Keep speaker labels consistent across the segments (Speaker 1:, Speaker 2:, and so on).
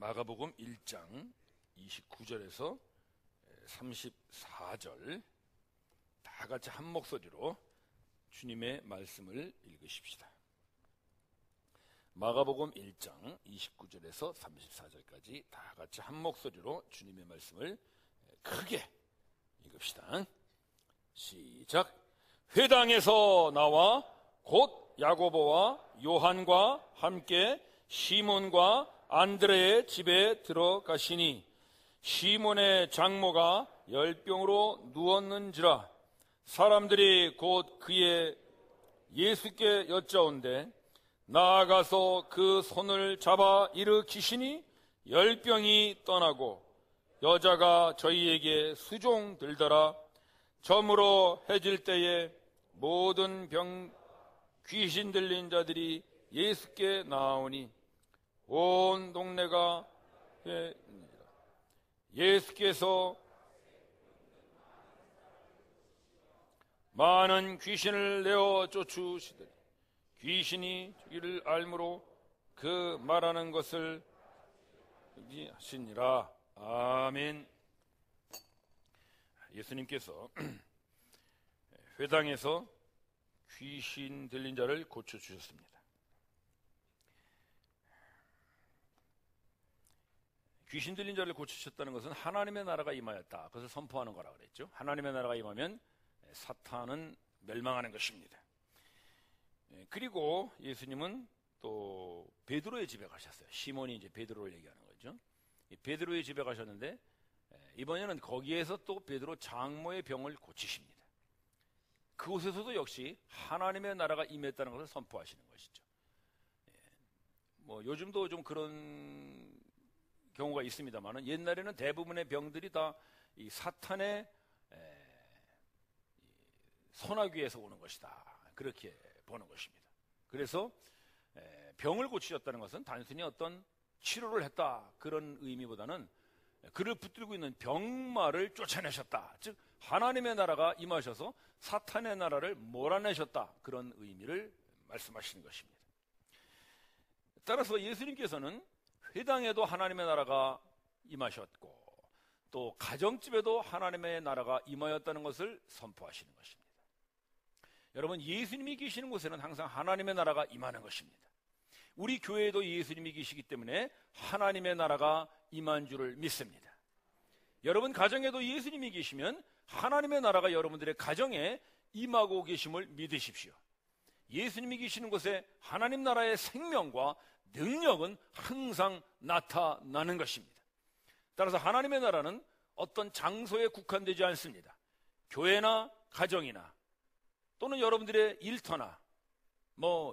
Speaker 1: 마가복음 1장 29절에서 34절 다 같이 한 목소리로 주님의 말씀을 읽으십시다. 마가복음 1장 29절에서 34절까지 다 같이 한 목소리로 주님의 말씀을 크게 읽읍시다. 시작. 회당에서 나와 곧 야고보와 요한과 함께 시몬과 안드레의 집에 들어가시니 시몬의 장모가 열병으로 누웠는지라. 사람들이 곧 그의 예수께 여짜온대 나아가서 그 손을 잡아 일으키시니 열병이 떠나고 여자가 저희에게 수종 들더라. 저물어 해질 때에 모든 귀신 들린 자들이 예수께 나오니 온 동네가 예수께서 많은 귀신을 내어 쫓으시더니 귀신이 이를 알므로 그 말하는 것을 하시니라. 아멘. 예수님께서 회당에서 귀신 들린 자를 고쳐주셨습니다. 귀신 들린 자를 고치셨다는 것은 하나님의 나라가 임하였다. 그것을 선포하는 거라고 그랬죠. 하나님의 나라가 임하면 사탄은 멸망하는 것입니다. 그리고 예수님은 또 베드로의 집에 가셨어요. 시몬이 이제 베드로를 얘기하는 거죠. 베드로의 집에 가셨는데 이번에는 거기에서 또 베드로 장모의 병을 고치십니다. 그곳에서도 역시 하나님의 나라가 임했다는 것을 선포하시는 것이죠. 뭐 요즘도 좀 그런 경우가 있습니다만 옛날에는 대부분의 병들이 다 이 사탄의 손아귀에서 오는 것이다. 그렇게 보는 것입니다. 그래서 병을 고치셨다는 것은 단순히 어떤 치료를 했다 그런 의미보다는 그를 붙들고 있는 병마를 쫓아내셨다. 즉 하나님의 나라가 임하셔서 사탄의 나라를 몰아내셨다. 그런 의미를 말씀하시는 것입니다. 따라서 예수님께서는 회당에도 하나님의 나라가 임하셨고 또 가정집에도 하나님의 나라가 임하였다는 것을 선포하시는 것입니다. 여러분, 예수님이 계시는 곳에는 항상 하나님의 나라가 임하는 것입니다. 우리 교회에도 예수님이 계시기 때문에 하나님의 나라가 임한 줄을 믿습니다. 여러분 가정에도 예수님이 계시면 하나님의 나라가 여러분들의 가정에 임하고 계심을 믿으십시오. 예수님이 계시는 곳에 하나님 나라의 생명과 능력은 항상 나타나는 것입니다. 따라서 하나님의 나라는 어떤 장소에 국한되지 않습니다. 교회나 가정이나 또는 여러분들의 일터나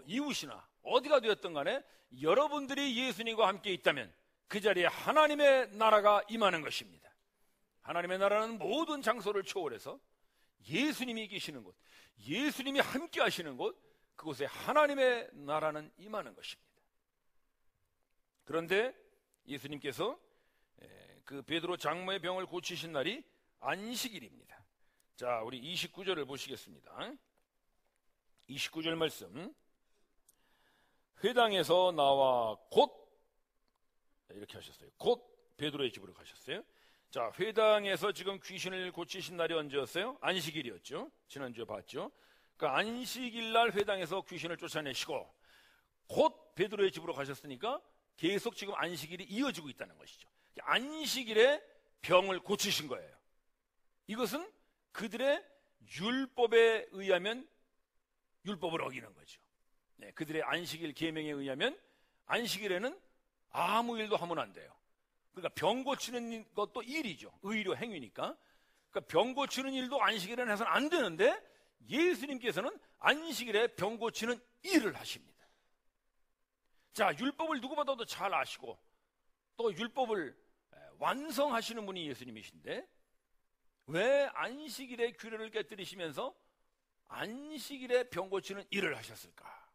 Speaker 1: 이웃이나 어디가 되었든 간에 여러분들이 예수님과 함께 있다면 그 자리에 하나님의 나라가 임하는 것입니다. 하나님의 나라는 모든 장소를 초월해서 예수님이 계시는 곳, 예수님이 함께 하시는 곳, 그곳에 하나님의 나라는 임하는 것입니다. 그런데 예수님께서 그 베드로 장모의 병을 고치신 날이 안식일입니다. 자, 우리 29절을 보시겠습니다. 29절 말씀. 회당에서 나와 곧 이렇게 하셨어요. 곧 베드로의 집으로 가셨어요. 자, 회당에서 지금 귀신을 고치신 날이 언제였어요? 안식일이었죠. 지난주에 봤죠. 그러니까 안식일 날 회당에서 귀신을 쫓아내시고 곧 베드로의 집으로 가셨으니까 계속 지금 안식일이 이어지고 있다는 것이죠. 안식일에 병을 고치신 거예요. 이것은 그들의 율법에 의하면 율법을 어기는 거죠. 그들의 안식일 계명에 의하면 안식일에는 아무 일도 하면 안 돼요. 그러니까 병 고치는 것도 일이죠. 의료 행위니까. 그러니까 병 고치는 일도 안식일에는 해서는 안 되는데 예수님께서는 안식일에 병 고치는 일을 하십니다. 자, 율법을 누구보다도 잘 아시고 또 율법을 완성하시는 분이 예수님이신데 왜 안식일에 규례를 깨뜨리시면서 안식일에 병 고치는 일을 하셨을까?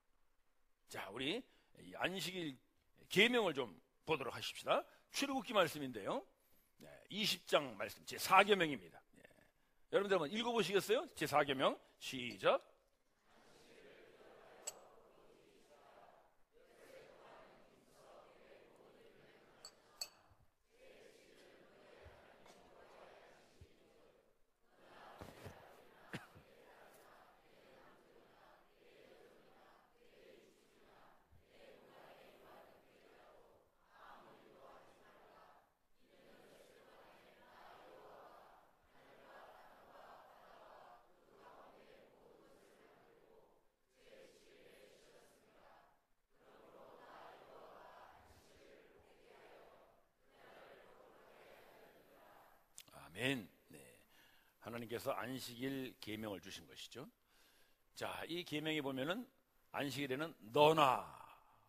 Speaker 1: 자, 우리 안식일 계명을 좀 보도록 하십시다. 출애굽기 말씀인데요. 20장 말씀 제4계명입니다. 여러분들 한번 읽어보시겠어요? 제4계명 시작. 아멘. 네. 하나님께서 안식일 계명을 주신 것이죠. 자, 이 계명에 보면은 안식일에는 너나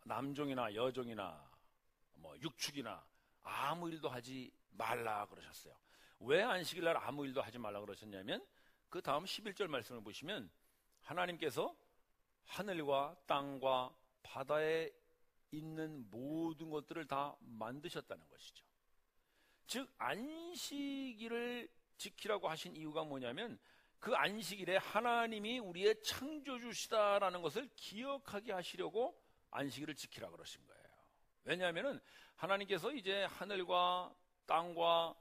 Speaker 1: 남종이나 여종이나 뭐 육축이나 아무 일도 하지 말라 그러셨어요. 왜 안식일 날 아무 일도 하지 말라 그러셨냐면 그 다음 11절 말씀을 보시면 하나님께서 하늘과 땅과 바다에 있는 모든 것들을 다 만드셨다는 것이죠. 즉 안식일을 지키라고 하신 이유가 뭐냐면 그 안식일에 하나님이 우리의 창조주시다라는 것을 기억하게 하시려고 안식일을 지키라 그러신 거예요. 왜냐하면 하나님께서 이제 하늘과 땅과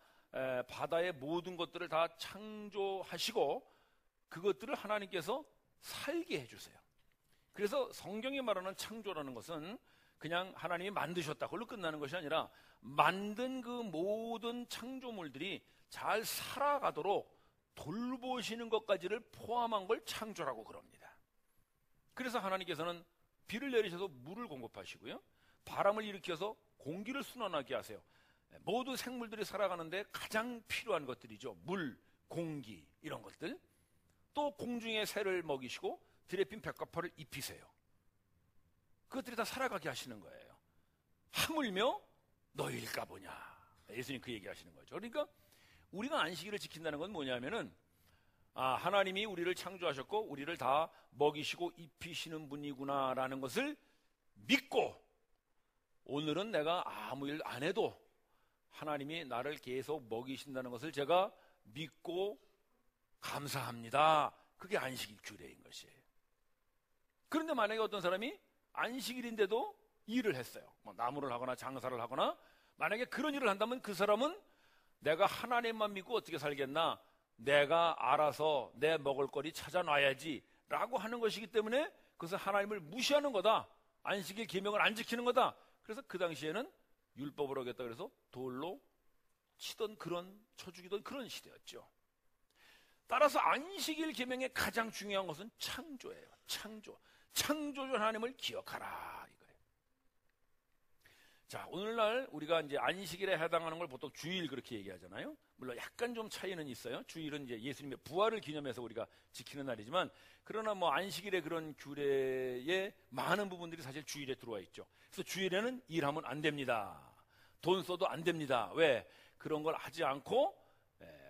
Speaker 1: 바다의 모든 것들을 다 창조하시고 그것들을 하나님께서 살게 해주세요. 그래서 성경이 말하는 창조라는 것은 그냥 하나님이 만드셨다 그걸로 끝나는 것이 아니라 만든 그 모든 창조물들이 잘 살아가도록 돌보시는 것까지를 포함한 걸 창조라고 그럽니다. 그래서 하나님께서는 비를 내리셔서 물을 공급하시고요, 바람을 일으켜서 공기를 순환하게 하세요. 모든 생물들이 살아가는데 가장 필요한 것들이죠. 물, 공기 이런 것들. 또 공중에 새를 먹이시고 들에 핀 백합화를 입히세요. 그것들이 다 살아가게 하시는 거예요. 하물며 너희일까 보냐. 예수님 그 얘기하시는 거죠. 그러니까 우리가 안식일을 지킨다는 건 뭐냐면은 하나님이 우리를 창조하셨고 우리를 다 먹이시고 입히시는 분이구나라는 것을 믿고 오늘은 내가 아무 일 안 해도 하나님이 나를 계속 먹이신다는 것을 제가 믿고 감사합니다. 그게 안식일 규례인 것이에요. 그런데 만약에 어떤 사람이 안식일인데도 일을 했어요. 뭐 나무를 하거나 장사를 하거나 만약에 그런 일을 한다면 그 사람은 내가 하나님만 믿고 어떻게 살겠나, 내가 알아서 내 먹을거리 찾아놔야지 라고 하는 것이기 때문에 그것은 하나님을 무시하는 거다, 안식일 계명을 안 지키는 거다. 그래서 그 당시에는 율법을 어겼다 그래서 돌로 치던 쳐 죽이던 그런 시대였죠. 따라서 안식일 계명의 가장 중요한 것은 창조예요. 창조주 하나님을 기억하라 이거예요. 자, 오늘날 우리가 이제 안식일에 해당하는 걸 보통 주일 그렇게 얘기하잖아요. 물론 약간 좀 차이는 있어요. 주일은 이제 예수님의 부활을 기념해서 우리가 지키는 날이지만, 그러나 뭐 안식일의 그런 규례의 많은 부분들이 사실 주일에 들어와 있죠. 그래서 주일에는 일하면 안 됩니다. 돈 써도 안 됩니다. 왜? 그런 걸 하지 않고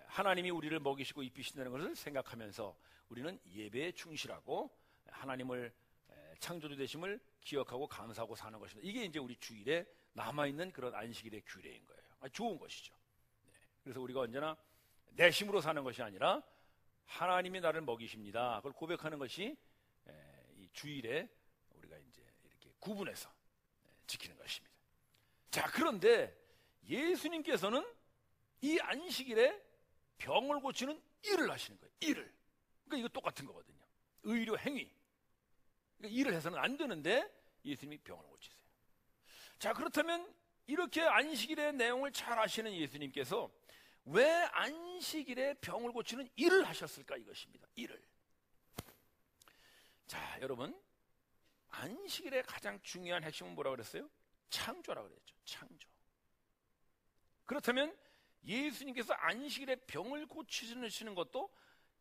Speaker 1: 하나님이 우리를 먹이시고 입히신다는 것을 생각하면서 우리는 예배에 충실하고 하나님을 창조주 되심을 기억하고 감사하고 사는 것입니다. 이게 이제 우리 주일에 남아있는 그런 안식일의 규례인 거예요. 좋은 것이죠. 그래서 우리가 언제나 내 힘으로 사는 것이 아니라 하나님이 나를 먹이십니다. 그걸 고백하는 것이 이 주일에 우리가 이제 이렇게 구분해서 지키는 것입니다. 자, 그런데 예수님께서는 이 안식일에 병을 고치는 일을 하시는 거예요. 일을. 그러니까 이거 똑같은 거거든요. 의료 행위. 그러니까 일을 해서는 안 되는데 예수님이 병을 고치세요. 자, 그렇다면 이렇게 안식일의 내용을 잘 아시는 예수님께서 왜 안식일에 병을 고치는 일을 하셨을까 이것입니다. 일을. 자, 여러분, 안식일의 가장 중요한 핵심은 뭐라고 그랬어요? 창조라고 그랬죠. 창조. 그렇다면 예수님께서 안식일에 병을 고치시는 것도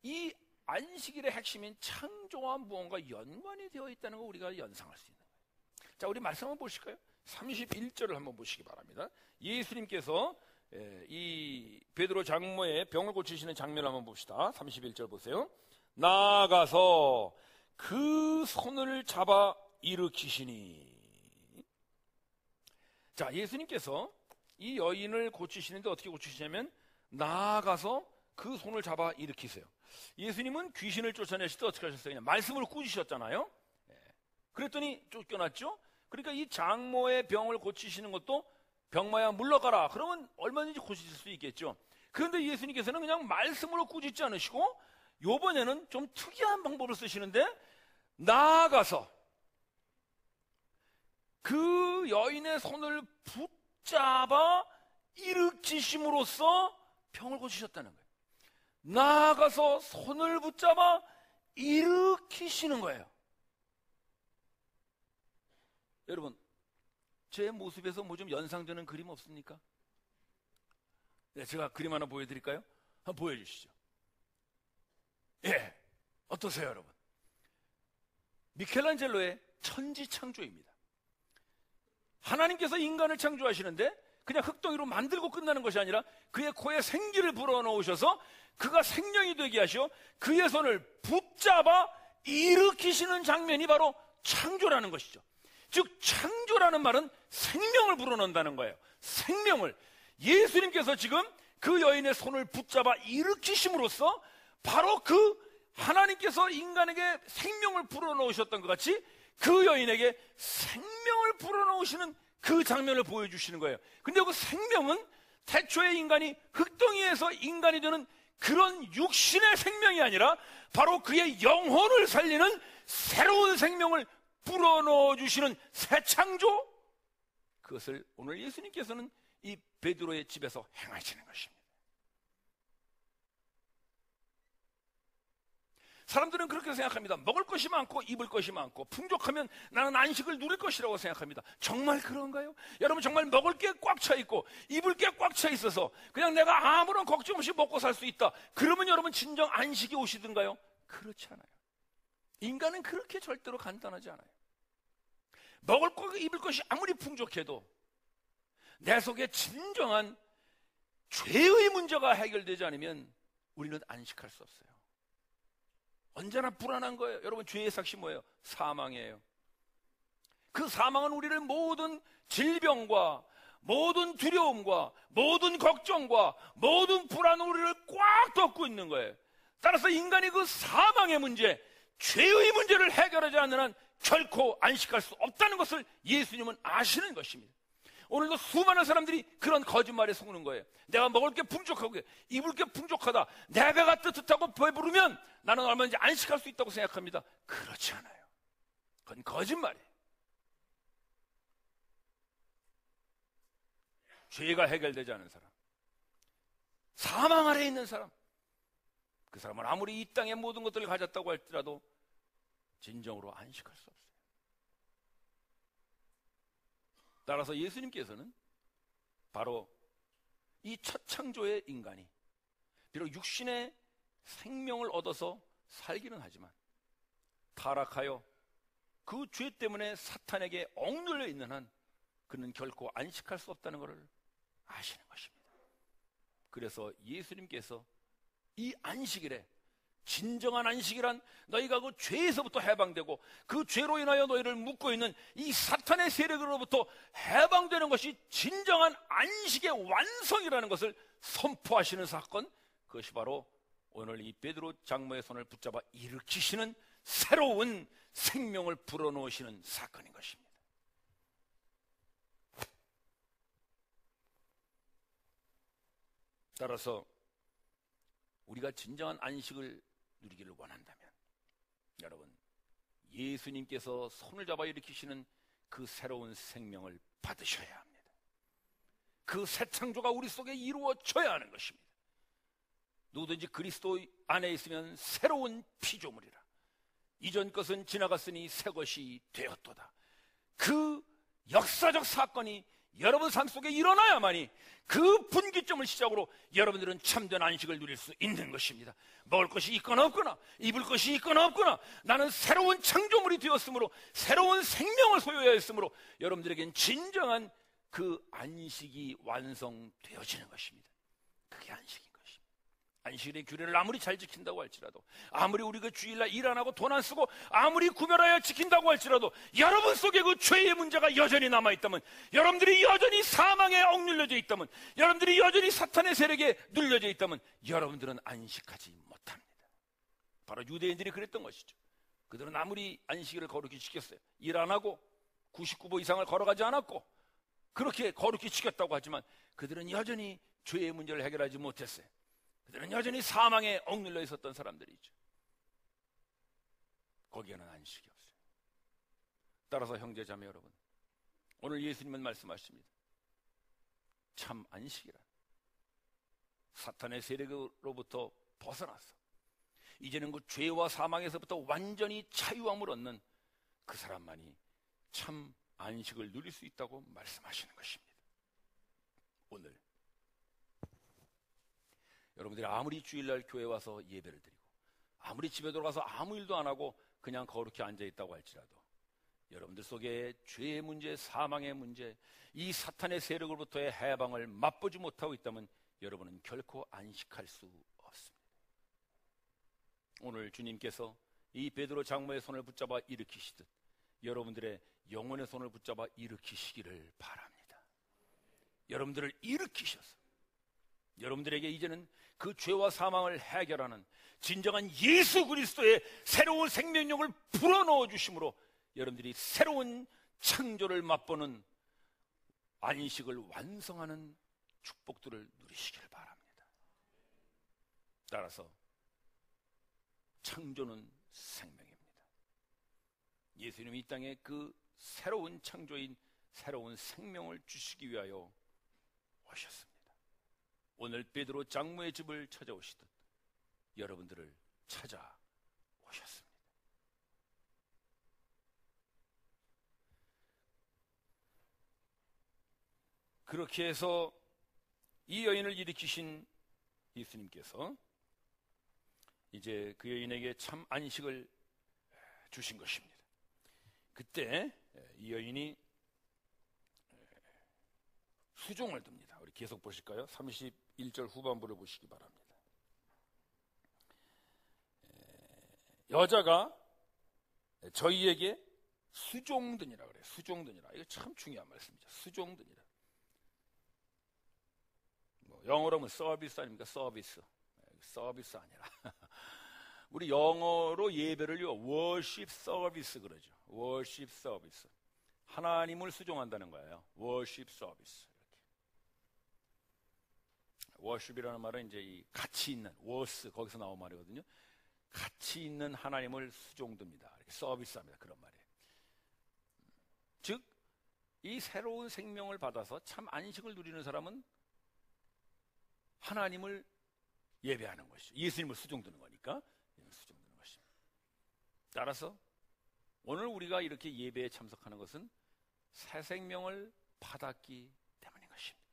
Speaker 1: 이 안식일의 핵심인 창조와 무언가 연관이 되어 있다는 걸 우리가 연상할 수 있는 거예요. 자, 우리 말씀 한번 보실까요? 31절을 한번 보시기 바랍니다. 예수님께서 이 베드로 장모의 병을 고치시는 장면을 한번 봅시다. 31절 보세요. 나아가서 그 손을 잡아 일으키시니. 자, 예수님께서 이 여인을 고치시는데 어떻게 고치시냐면 나아가서 그 손을 잡아 일으키세요. 예수님은 귀신을 쫓아내실 때 어떻게 하셨어요? 그냥 말씀을 꾸짖으셨잖아요. 그랬더니 쫓겨났죠. 그러니까 이 장모의 병을 고치시는 것도 병마야 물러가라 그러면 얼마든지 고치실 수 있겠죠. 그런데 예수님께서는 그냥 말씀으로 꾸짖지 않으시고 요번에는 좀 특이한 방법을 쓰시는데 나아가서 그 여인의 손을 붙잡아 일으키심으로써 병을 고치셨다는 거예요. 나아가서 손을 붙잡아 일으키시는 거예요. 여러분, 제 모습에서 뭐 좀 연상되는 그림 없습니까? 네, 제가 그림 하나 보여드릴까요? 한번 보여주시죠. 예, 어떠세요, 여러분? 미켈란젤로의 천지창조입니다. 하나님께서 인간을 창조하시는데 그냥 흙덩이로 만들고 끝나는 것이 아니라 그의 코에 생기를 불어넣으셔서 그가 생명이 되게 하시어 그의 손을 붙잡아 일으키시는 장면이 바로 창조라는 것이죠. 즉 창조라는 말은 생명을 불어넣는다는 거예요. 생명을. 예수님께서 지금 그 여인의 손을 붙잡아 일으키심으로써 바로 그 하나님께서 인간에게 생명을 불어넣으셨던 것 같이 그 여인에게 생명을 불어넣으시는 그 장면을 보여주시는 거예요. 근데 그 생명은 태초의 인간이 흙덩이에서 인간이 되는 그런 육신의 생명이 아니라 바로 그의 영혼을 살리는 새로운 생명을 불어넣어 주시는 새 창조, 그것을 오늘 예수님께서는 이 베드로의 집에서 행하시는 것입니다. 사람들은 그렇게 생각합니다. 먹을 것이 많고 입을 것이 많고 풍족하면 나는 안식을 누릴 것이라고 생각합니다. 정말 그런가요? 여러분, 정말 먹을 게 꽉 차 있고 입을 게 꽉 차 있어서 그냥 내가 아무런 걱정 없이 먹고 살 수 있다, 그러면 여러분 진정 안식이 오시던가요? 그렇지 않아요. 인간은 그렇게 절대로 간단하지 않아요. 먹을 것, 입을 것이 아무리 풍족해도 내 속에 진정한 죄의 문제가 해결되지 않으면 우리는 안식할 수 없어요. 언제나 불안한 거예요. 여러분, 죄의 삭시 뭐예요? 사망이에요. 그 사망은 우리를 모든 질병과 모든 두려움과 모든 걱정과 모든 불안으로 우리를 꽉 덮고 있는 거예요. 따라서 인간이 그 사망의 문제, 죄의 문제를 해결하지 않는 한 결코 안식할 수 없다는 것을 예수님은 아시는 것입니다. 오늘도 수많은 사람들이 그런 거짓말에 속는 거예요. 내가 먹을 게 풍족하고 입을 게 풍족하다, 내 배가 뜨뜻하고 배부르면 나는 얼마든지 안식할 수 있다고 생각합니다. 그렇지 않아요. 그건 거짓말이에요. 죄가 해결되지 않은 사람, 사망 아래에 있는 사람, 그 사람은 아무리 이 땅의 모든 것들을 가졌다고 할지라도 진정으로 안식할 수 없어요. 따라서 예수님께서는 바로 이 첫 창조의 인간이 비록 육신의 생명을 얻어서 살기는 하지만 타락하여 그 죄 때문에 사탄에게 억눌려 있는 한 그는 결코 안식할 수 없다는 것을 아시는 것입니다. 그래서 예수님께서 이 안식일에, 진정한 안식이란 너희가 그 죄에서부터 해방되고 그 죄로 인하여 너희를 묶고 있는 이 사탄의 세력으로부터 해방되는 것이 진정한 안식의 완성이라는 것을 선포하시는 사건, 그것이 바로 오늘 이 베드로 장모의 손을 붙잡아 일으키시는 새로운 생명을 불어넣으시는 사건인 것입니다. 따라서 우리가 진정한 안식을 누리기를 원한다면 여러분, 예수님께서 손을 잡아 일으키시는 그 새로운 생명을 받으셔야 합니다. 그 새 창조가 우리 속에 이루어져야 하는 것입니다. 누구든지 그리스도 안에 있으면 새로운 피조물이라. 이전 것은 지나갔으니 새 것이 되었도다. 그 역사적 사건이 여러분 삶 속에 일어나야만이 그 분기점을 시작으로 여러분들은 참된 안식을 누릴 수 있는 것입니다. 먹을 것이 있거나 없거나 입을 것이 있거나 없거나 나는 새로운 창조물이 되었으므로 새로운 생명을 소유하였으므로 여러분들에겐 진정한 그 안식이 완성되어지는 것입니다. 그게 안식인 것입니다. 안식일의 규례를 아무리 잘 지킨다고 할지라도, 아무리 우리가 주일날 일 안 하고 돈 안 쓰고 아무리 구별하여 지킨다고 할지라도 여러분 속에 그 죄의 문제가 여전히 남아있다면, 여러분들이 여전히 사망에 억눌려져 있다면, 여러분들이 여전히 사탄의 세력에 눌려져 있다면 여러분들은 안식하지 못합니다. 바로 유대인들이 그랬던 것이죠. 그들은 아무리 안식일을 거룩히 지켰어요. 일 안 하고 99보 이상을 걸어가지 않았고 그렇게 거룩히 지켰다고 하지만 그들은 여전히 죄의 문제를 해결하지 못했어요. 그들은 여전히 사망에 억눌려 있었던 사람들이죠. 거기에는 안식이 없어요. 따라서 형제자매 여러분, 오늘 예수님은 말씀하십니다. 참 안식이란 사탄의 세력으로부터 벗어나서 이제는 그 죄와 사망에서부터 완전히 자유함을 얻는 그 사람만이 참 안식을 누릴 수 있다고 말씀하시는 것입니다. 오늘 여러분들이 아무리 주일날 교회 와서 예배를 드리고 아무리 집에 돌아가서 아무 일도 안 하고 그냥 거룩히 앉아있다고 할지라도 여러분들 속에 죄의 문제, 사망의 문제, 이 사탄의 세력으로부터의 해방을 맛보지 못하고 있다면 여러분은 결코 안식할 수 없습니다. 오늘 주님께서 이 베드로 장모의 손을 붙잡아 일으키시듯 여러분들의 영혼의 손을 붙잡아 일으키시기를 바랍니다. 여러분들을 일으키셔서 여러분들에게 이제는 그 죄와 사망을 해결하는 진정한 예수 그리스도의 새로운 생명력을 불어넣어 주심으로 여러분들이 새로운 창조를 맛보는 안식을 완성하는 축복들을 누리시기를 바랍니다. 따라서 창조는 생명입니다. 예수님이 이 땅에 그 새로운 창조인 새로운 생명을 주시기 위하여 오셨습니다. 오늘 베드로 장모의 집을 찾아오시듯 여러분들을 찾아오셨습니다. 그렇게 해서 이 여인을 일으키신 예수님께서 이제 그 여인에게 참 안식을 주신 것입니다. 그때 이 여인이 수종을 듭니다. 우리 계속 보실까요? 31절 후반부를 보시기 바랍니다. 여자가 저희에게 수종드니라 그래요. 수종드니라. 이거 참 중요한 말씀이죠. 수종드니라. 영어로 하면 서비스 아닙니까? 서비스. 서비스 아니라. 우리 영어로 예배를요, worship service 그러죠. worship service. 하나님을 수종한다는 거예요. worship service. worship이라는 말은 이제 이 가치 있는, worth, 거기서 나온 말이거든요. 가치 있는 하나님을 수종듭니다. 이렇게 서비스합니다. 그런 말이에요. 즉, 이 새로운 생명을 받아서 참 안식을 누리는 사람은 하나님을 예배하는 것이죠. 예수님을 수종드는 거니까 수종드는 것입니다. 따라서 오늘 우리가 이렇게 예배에 참석하는 것은 새 생명을 받았기 때문인 것입니다.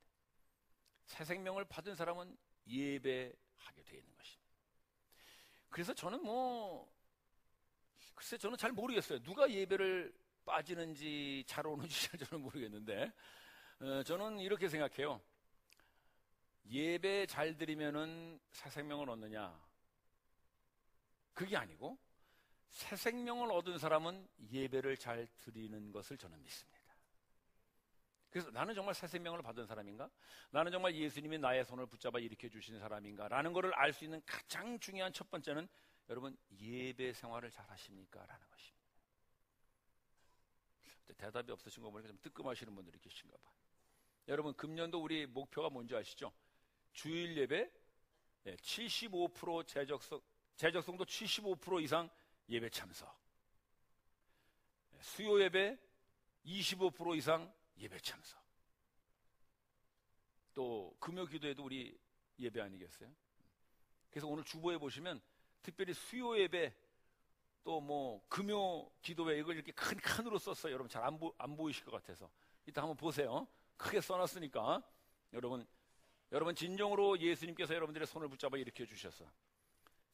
Speaker 1: 새 생명을 받은 사람은 예배하게 되어 있는 것입니다. 그래서 저는 글쎄 저는 잘 모르겠어요. 누가 예배를 빠지는지 잘 오는지 저는 모르겠는데 저는 이렇게 생각해요. 예배 잘 드리면은 새 생명을 얻느냐? 그게 아니고 새 생명을 얻은 사람은 예배를 잘 드리는 것을 저는 믿습니다. 그래서 나는 정말 새 생명을 받은 사람인가? 나는 정말 예수님이 나의 손을 붙잡아 일으켜 주신 사람인가? 라는 것을 알 수 있는 가장 중요한 첫 번째는 여러분 예배 생활을 잘 하십니까? 라는 것입니다. 대답이 없으신 거 보니까 좀 뜨끔하시는 분들이 계신가 봐요. 여러분 금년도 우리 목표가 뭔지 아시죠? 주일 예배 75% 제적성도 75% 이상 예배 참석, 수요 예배 25% 이상 예배 참석, 또 금요 기도에도 우리 예배 아니겠어요? 그래서 오늘 주보에 보시면 특별히 수요 예배 또 금요 기도회 이걸 이렇게 큰 칸으로 썼어요. 여러분 잘 안 보이실 것 같아서 이따 한번 보세요. 크게 써놨으니까 여러분 진정으로 예수님께서 여러분들의 손을 붙잡아 일으켜 주셔서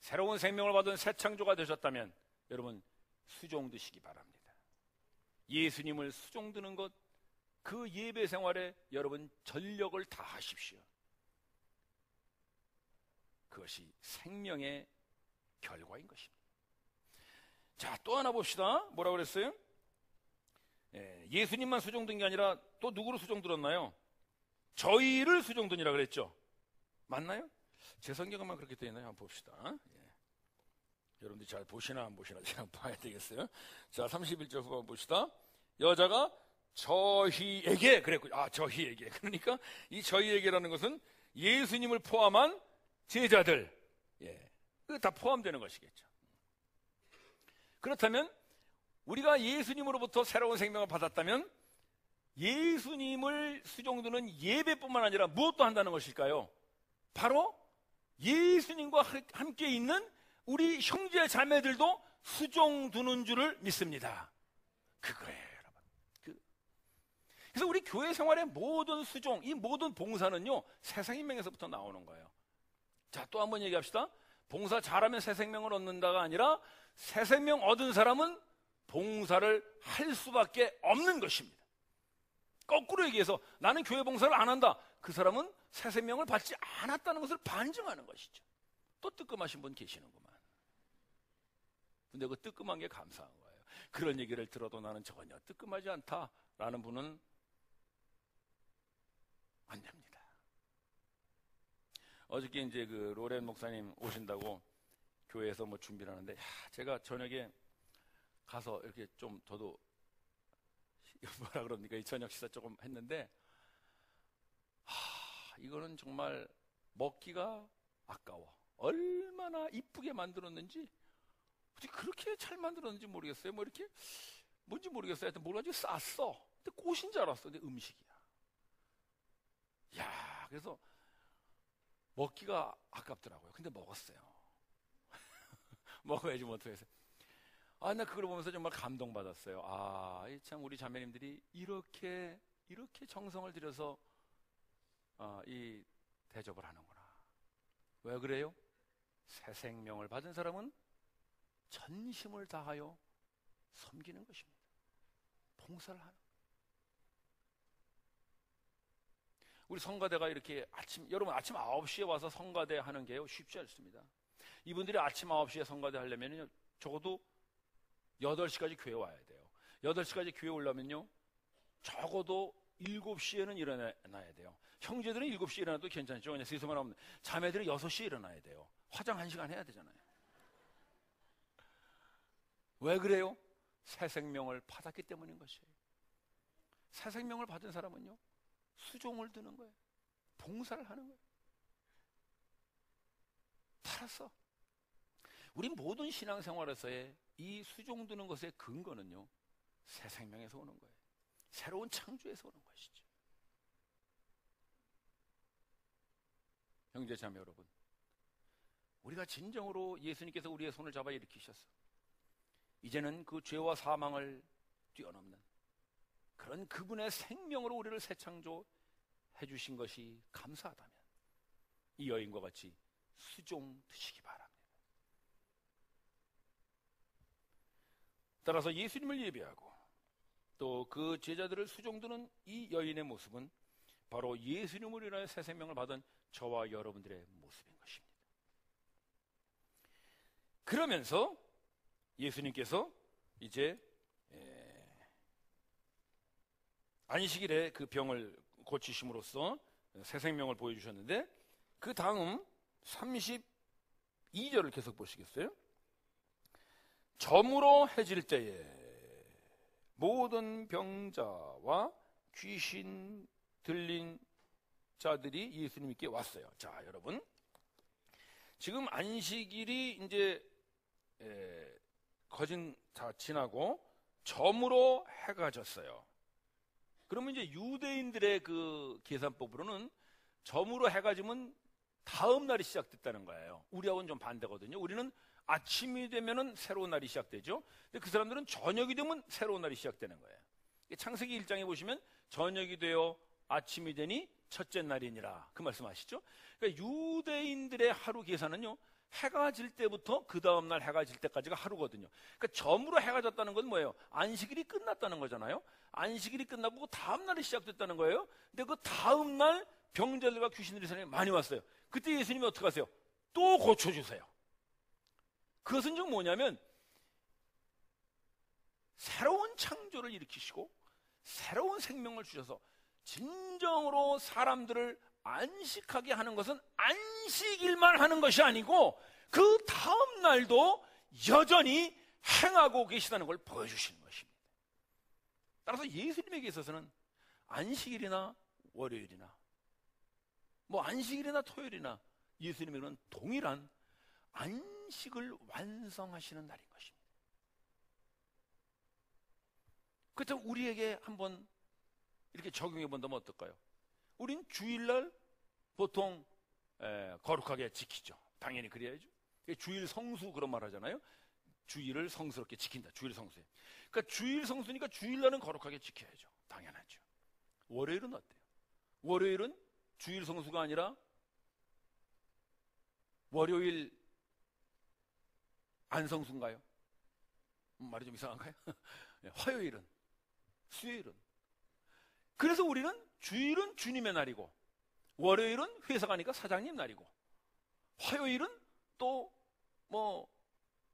Speaker 1: 새로운 생명을 받은 새 창조가 되셨다면 여러분 수종드시기 바랍니다. 예수님을 수종드는 것, 그 예배 생활에 여러분 전력을 다하십시오. 그것이 생명의 결과인 것입니다. 자, 또 하나 봅시다. 뭐라고 그랬어요? 예수님만 수종든 게 아니라 또 누구를 수종들었나요? 저희를 수종드니라 그랬죠. 맞나요? 제 성경만 그렇게 되어 있나요? 한번 봅시다. 여러분들이 잘 보시나 안 보시나 제가 봐야 되겠어요. 자, 31절 후반 봅시다. 여자가 저희에게 그랬고, 저희에게. 그러니까 이 저희에게라는 것은 예수님을 포함한 제자들, 다 포함되는 것이겠죠. 그렇다면 우리가 예수님으로부터 새로운 생명을 받았다면 예수님을 수종드는 예배뿐만 아니라 무엇도 한다는 것일까요? 바로 예수님과 함께 있는 우리 형제 자매들도 수종두는 줄을 믿습니다. 그거예요, 여러분. 그래서 우리 교회 생활의 모든 수종, 이 모든 봉사는요, 새 생명에서부터 나오는 거예요. 자, 또 한번 얘기합시다. 봉사 잘하면 새 생명을 얻는다가 아니라 새 생명 얻은 사람은 봉사를 할 수밖에 없는 것입니다. 거꾸로 얘기해서 나는 교회 봉사를 안 한다. 그 사람은 새 생명을 받지 않았다는 것을 반증하는 것이죠. 또 뜨끔하신 분 계시는구만. 근데 그 뜨끔한 게 감사한 거예요. 그런 얘기를 들어도 나는 전혀 뜨끔하지 않다라는 분은 안 됩니다. 어저께 이제 그 로렌 목사님 오신다고 교회에서 뭐 준비를 하는데, 제가 저녁에 가서 이렇게 좀 저도 뭐라 그럽니까? 이 저녁 식사 조금 했는데, 이거는 정말 먹기가 아까워. 얼마나 이쁘게 만들었는지, 어떻게 그렇게 잘 만들었는지 모르겠어요. 뭐 이렇게 뭔지 모르겠어요. 하여튼 뭘 가지고 쌌어. 근데 꽃인 줄 알았어. 근데 음식이야. 야, 그래서 먹기가 아깝더라고요. 근데 먹었어요. 먹어야지 뭐 어떡해서. 나 그걸 보면서 정말 감동받았어요. 참 우리 자매님들이 이렇게 정성을 들여서 이 대접을 하는구나. 왜 그래요? 새 생명을 받은 사람은 전심을 다하여 섬기는 것입니다. 봉사를 하는. 우리 성가대가 이렇게 여러분 아침 9시에 와서 성가대 하는 게요, 쉽지 않습니다. 이분들이 아침 9시에 성가대 하려면요, 적어도 8시까지 교회 와야 돼요. 8시까지 교회 오려면요, 적어도 7시에는 일어나야 돼요. 형제들은 7시에 일어나도 괜찮죠. 그냥 세수만 하면. 자매들은 6시에 일어나야 돼요. 화장 1시간 해야 되잖아요. 왜 그래요? 새 생명을 받았기 때문인 것이에요. 새 생명을 받은 사람은요, 수종을 드는 거예요. 봉사를 하는 거예요. 따라서 우리 모든 신앙생활에서의 이 수종 드는 것의 근거는요, 새 생명에서 오는 거예요. 새로운 창조에서 오는 것이죠. 형제 자매 여러분, 우리가 진정으로 예수님께서 우리의 손을 잡아 일으키셔서 이제는 그 죄와 사망을 뛰어넘는 그런 그분의 생명으로 우리를 새 창조해 주신 것이 감사하다면 이 여인과 같이 수종 드시기 바랍니다. 따라서 예수님을 예배하고 또 그 제자들을 수종드는 이 여인의 모습은 바로 예수님으로 인하여 새 생명을 받은 저와 여러분들의 모습인 것입니다. 그러면서 예수님께서 이제 안식일에 그 병을 고치심으로써 새 생명을 보여주셨는데, 그 다음 32절을 계속 보시겠어요? 저물어 해질 때에 모든 병자와 귀신 들린 자들이 예수님께 왔어요. 자, 여러분, 지금 안식일이 이제 거진 다 지나고 저물어 해가 졌어요. 그러면 이제 유대인들의 그 계산법으로는 저물어 해가 지면 다음 날이 시작됐다는 거예요. 우리하고는 좀 반대거든요. 우리는 아침이 되면은 새로운 날이 시작되죠. 근데 그 사람들은 저녁이 되면 새로운 날이 시작되는 거예요. 창세기 1장에 보시면 저녁이 되어 아침이 되니 첫째 날이니라, 그 말씀 아시죠? 그러니까 유대인들의 하루 계산은요, 해가 질 때부터 그 다음 날 해가 질 때까지가 하루거든요. 그러니까 점으로 해가 졌다는 건 뭐예요? 안식일이 끝났다는 거잖아요. 안식일이 끝나고 그 다음 날이 시작됐다는 거예요. 근데 그 다음 날 병자들과 귀신들이 많이 왔어요. 그때 예수님이 어떻게 하세요? 또 고쳐주세요. 그것은 좀 뭐냐면 새로운 창조를 일으키시고 새로운 생명을 주셔서 진정으로 사람들을 안식하게 하는 것은 안식일만 하는 것이 아니고 그 다음 날도 여전히 행하고 계시다는 걸 보여주시는 것입니다. 따라서 예수님에게 있어서는 안식일이나 월요일이나 뭐 안식일이나 토요일이나 예수님에게는 동일한 안식을 완성하시는 날인 것입니다. 그렇다면 우리에게 한번 이렇게 적용해 본다면 어떨까요? 우린 주일날 보통 거룩하게 지키죠. 당연히 그래야죠. 주일 성수 그런 말 하잖아요. 주일을 성스럽게 지킨다. 주일 성수에. 그러니까 주일 성수니까 주일날은 거룩하게 지켜야죠. 당연하죠. 월요일은 어때요? 월요일은 주일 성수가 아니라 월요일 안성수인가요? 말이 좀 이상한가요? 화요일은, 수요일은. 그래서 우리는 주일은 주님의 날이고, 월요일은 회사 가니까 사장님 날이고, 화요일은 또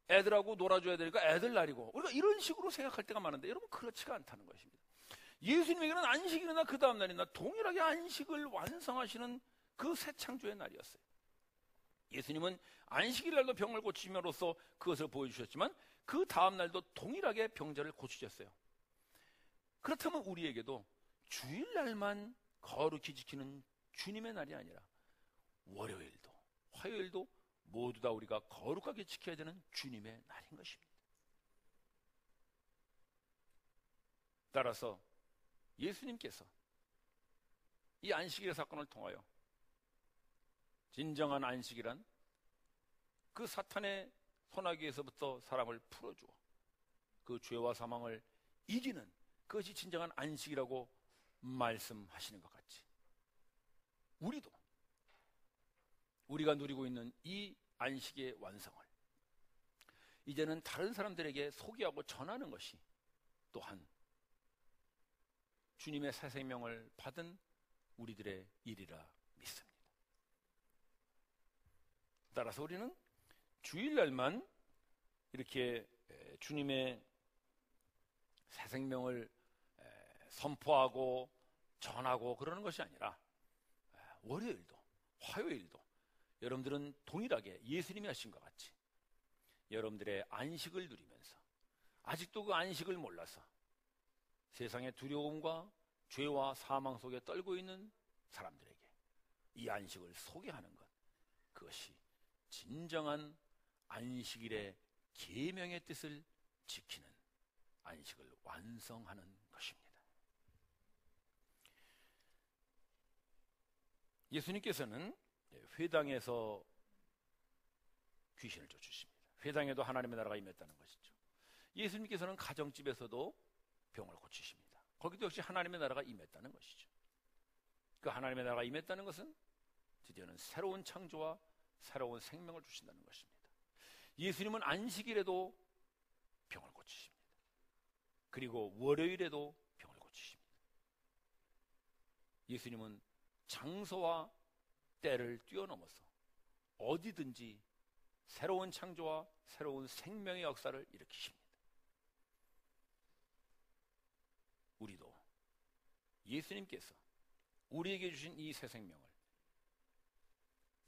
Speaker 1: 애들하고 놀아줘야 되니까 애들 날이고, 우리가 이런 식으로 생각할 때가 많은데 여러분, 그렇지가 않다는 것입니다. 예수님에게는 안식일이나 그 다음 날이나 동일하게 안식을 완성하시는 그 새 창조의 날이었어요. 예수님은 안식일 날도 병을 고치심으로써 그것을 보여주셨지만 그 다음 날도 동일하게 병자를 고치셨어요. 그렇다면 우리에게도 주일날만 거룩히 지키는 주님의 날이 아니라 월요일도 화요일도 모두 다 우리가 거룩하게 지켜야 되는 주님의 날인 것입니다. 따라서 예수님께서 이 안식일의 사건을 통하여 진정한 안식이란 그 사탄의 소나기에서부터 사람을 풀어주어 그 죄와 사망을 이기는 그것이 진정한 안식이라고 말씀하시는 것 같이, 우리도 우리가 누리고 있는 이 안식의 완성을 이제는 다른 사람들에게 소개하고 전하는 것이 또한 주님의 새 생명을 받은 우리들의 일이라 믿습니다. 따라서 우리는 주일날만 이렇게 주님의 새 생명을 선포하고 전하고 그러는 것이 아니라 월요일도 화요일도 여러분들은 동일하게 예수님이 하신 것 같이 여러분들의 안식을 누리면서 아직도 그 안식을 몰라서 세상의 두려움과 죄와 사망 속에 떨고 있는 사람들에게 이 안식을 소개하는 것, 그것이 진정한 안식일의 계명의 뜻을 지키는 안식을 완성하는 것입니다. 예수님께서는 회당에서 귀신을 쫓으십니다. 회당에도 하나님의 나라가 임했다는 것이죠. 예수님께서는 가정집에서도 병을 고치십니다. 거기도 역시 하나님의 나라가 임했다는 것이죠. 그 하나님의 나라가 임했다는 것은 드디어는 새로운 창조와 새로운 생명을 주신다는 것입니다. 예수님은 안식일에도 병을 고치십니다. 그리고 월요일에도 병을 고치십니다. 예수님은 장소와 때를 뛰어넘어서 어디든지 새로운 창조와 새로운 생명의 역사를 일으키십니다. 우리도 예수님께서 우리에게 주신 이 새 생명을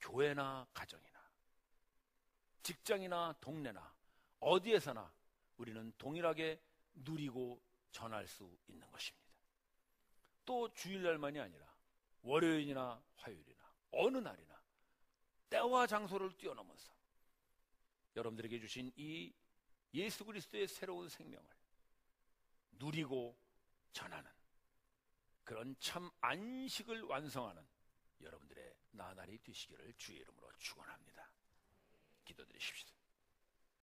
Speaker 1: 교회나 가정이나 직장이나 동네나 어디에서나 우리는 동일하게 누리고 전할 수 있는 것입니다. 또 주일날만이 아니라 월요일이나 화요일이나 어느 날이나 때와 장소를 뛰어넘어서 여러분들에게 주신 이 예수 그리스도의 새로운 생명을 누리고 전하는 그런 참 안식을 완성하는 여러분들의 나날이 되시기를 주의 이름으로 축원합니다. 기도드리십시오.